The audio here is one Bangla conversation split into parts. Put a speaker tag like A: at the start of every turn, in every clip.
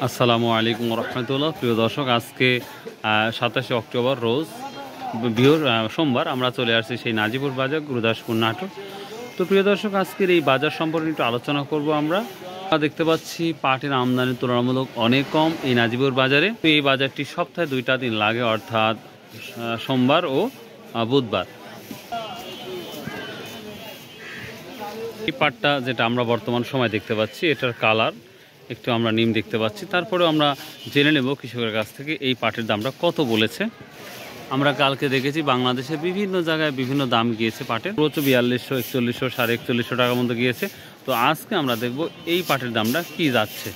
A: আসসালামু আলাইকুম রহমতুল্লাহ। প্রিয় দর্শক, আজকে 27 অক্টোবর রোজ সোমবার আমরা চলে আসছি সেই নাজিপুর বাজার, গুরুদাসপুর, নাটোর। তো প্রিয় দর্শক, আজকের এই বাজার সম্পর্কে একটু আলোচনা করব। আমরা দেখতে পাচ্ছি পাটের আমদানি তুলনামূলক অনেক কম এই নাজিপুর বাজারে। তো এই বাজারটি সপ্তাহে 2টা দিন লাগে, অর্থাৎ সোমবার ও বুধবার। এই পাটটা যেটা আমরা বর্তমান সময় দেখতে পাচ্ছি, এটার কালার একটু আমরা নিম দেখতে পাচ্ছি। তারপরেও আমরা জেনে নেব কৃষকের কাছ থেকে এই পাটের দামটা কত বলেছে। আমরা কালকে দেখেছি বাংলাদেশের বিভিন্ন জায়গায় বিভিন্ন দাম গিয়েছে পাটের, 4200, 4100, 4150 টাকার মতো গিয়েছে। তো আজকে আমরা দেখব এই পাটের দামটা কি যাচ্ছে।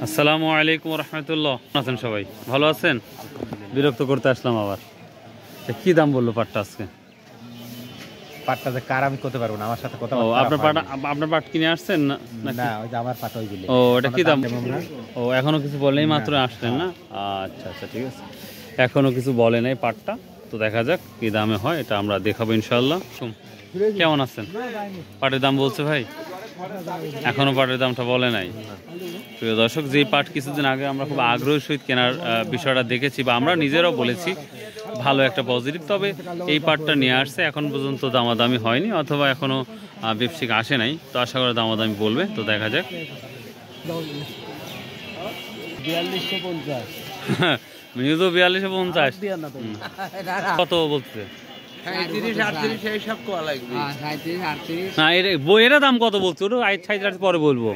A: আসসালামু আলাইকুম রহমতুল্লাহ। আছেন সবাই ভালো আছেন? বিরক্ত করতে আসলাম আবার। কি দাম বললো পাটটা আজকে?
B: পাটটা যে কার আমি করতে পারবো না, আমার সাথে কথা।
A: ও, আপনার পাট কিনে আসছেন না?
B: না, ওই যে আমার পাট ওইগুলো।
A: ও, এটা কি দাম? ও, এখনো কিছু বলেনি, মাত্র আসলেন না? আচ্ছা আচ্ছা, ঠিক আছে। এখনো কিছু বলে নাই পাটটা, তো দেখা যাক কি দামে হয়, এটা আমরা দেখাবো ইনশাল্লাহ। কেমন আছেন? পাটের দাম বলছে ভাই? এখনো পাটের দামটা বলে নাই। প্রিয় দর্শক, যে পাট কিছুদিন আগে আমরা খুব আগ্রহের সহিত কেনার বিষয়টা দেখেছি, বা আমরা নিজেরাও বলেছি ভালো একটা পজিটিভ, তবে এই পাটটা নিয়ে আসছে, এখন পর্যন্ত দামাদামি হয়নি, অথবা এখনো ব্যবসায়িক আসে নাই। তো আশা করি দামাদামি বলবে, তো দেখা যাক। 4250 কত বলছে? না, এরা দাম কত বলছে? ওটা 37 পরে বলবো।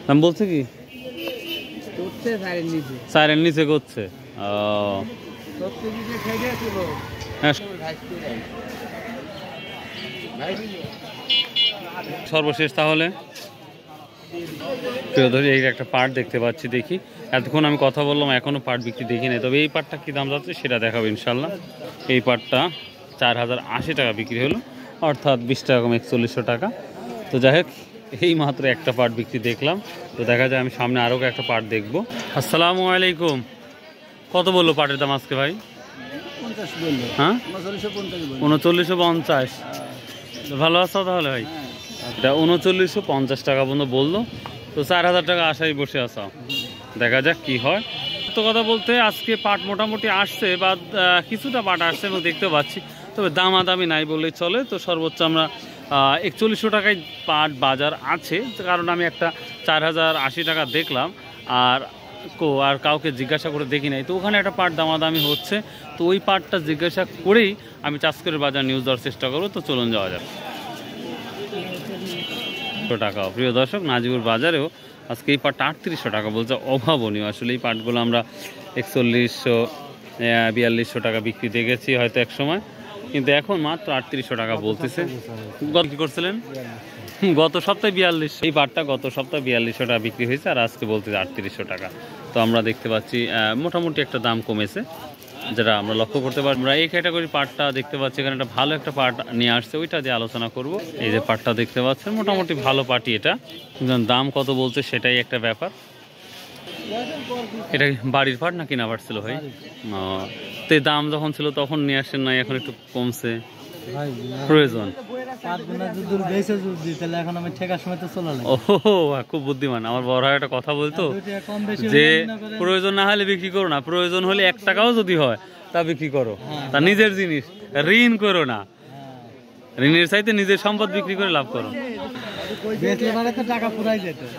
A: দাম বলছে কি 4-এর নিচে করছে? সর্বশেষ তাহলে এই একটা পাট দেখতে পাচ্ছি, দেখি। এতক্ষণ আমি কথা বললাম, এখনো পাট বিক্রি দেখি নাই, তবে এই পাটটা কি দাম যাচ্ছে সেটা দেখাবো ইনশাল্লাহ। এই পাটটা 4080 টাকা বিক্রি হলো, অর্থাৎ 20 টাকা কম 4100 টাকা। তো যাই হোক, এই মাত্র একটা পাট বিক্রি দেখলাম, তো দেখা যায় আমি সামনে আরও একটা পাট দেখবো। আসসালামু আলাইকুম। কত বললো পাটের দাম আজকে ভাই? হ্যাঁ, 3950। ভালো আছো তাহলে ভাই? এটা 3950 টাকা পর্যন্ত বললো, তো 4000 টাকা আশায় বসে আসা। দেখা যাক কি হয়। তো কথা বলতে আজকে পাট মোটামুটি আসছে, বা কিছুটা পাট আসছে এবং দেখতে পাচ্ছি, তবে দামাদামি নাই বললেই চলে। তো সর্বোচ্চ আমরা 4100 টাকায় পাট বাজার আছে, কারণ আমি একটা 4080 টাকা দেখলাম, আর কাউকে জিজ্ঞাসা করে দেখি নাই। তো ওখানে একটা পাট দামাদামি হচ্ছে, তো ওই পাটটা জিজ্ঞাসা করেই আমি চাষকরের বাজার নিউজ দেওয়ার চেষ্টা করবো। তো চলুন যাওয়া যাক। টাকা প্রিয় দর্শক, নাজিপুর বাজারেও আজকে এই পাটটা 3800 টাকা বলছে, অভাবনীয়। আসলে এই পাটগুলো আমরা 4100, 4200 টাকা বিক্রি দেখেছি হয়তো এক সময়, কিন্তু এখন মাত্র 3800 টাকা বলতেছে। কি করছিলেন গত সপ্তাহে? 4200। এই পাটটা গত সপ্তাহে 4200 টাকা বিক্রি হয়েছে, আর আজকে বলতেছে 3800 টাকা। তো আমরা দেখতে পাচ্ছি মোটামুটি একটা দাম কমেছে, যেটা আমরা লক্ষ্য করতে পারি। আমরা এই ক্যাটাগরি পাটটা দেখতে পাচ্ছি, এখানে একটা ভালো একটা পাট নিয়ে আসছে, ওইটা দিয়ে আলোচনা করব। এই যে পাটটা দেখতে পাচ্ছেন, মোটামুটি ভালো পাটি। এটা দাম কত বলছে সেটাই একটা ব্যাপার। এটা বাড়ির পাট না কিনা পাট ছিল ভাই? তো দাম যখন ছিল তখন নিয়ে আসেন নাই, এখন একটু কমছে প্রয়োজন। খুব বুদ্ধিমান আমার বড় ভাই একটা কথা বলতো, যে প্রয়োজন না হলে বিক্রি করো না, প্রয়োজন হলে 1 টাকাও যদি হয় তা বিক্রি করো, তা নিজের জিনিস ঋণ করো না, ঋণের চাইতে নিজের সম্পদ বিক্রি করে লাভ করো।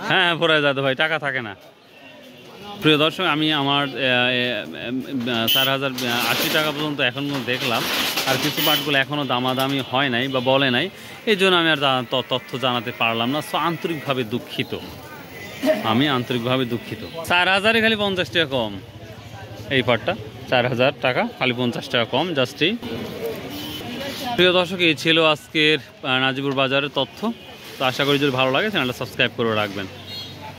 A: হ্যাঁ, পুরাই যেত ভাই, টাকা থাকে না। প্রিয় দর্শক, আমি আমার 4080 টাকা পর্যন্ত এখন দেখলাম, আর কিছু পাটগুলো এখনও দামাদামি হয় নাই বা বলে নাই, এই জন্য আমি আর তথ্য জানাতে পারলাম না। সো আন্তরিকভাবে দুঃখিত, আমি আন্তরিকভাবে দুঃখিত। 4000-এ খালি 50 টাকা কম এই পাটটা, 4000 টাকা খালি 50 টাকা কম, জাস্ট এই। প্রিয় দর্শক, এই ছিল আজকের নাজিপুর বাজারের তথ্য। তো আশা করি যদি ভালো লাগে চ্যানেলটা সাবস্ক্রাইব করে রাখবেন।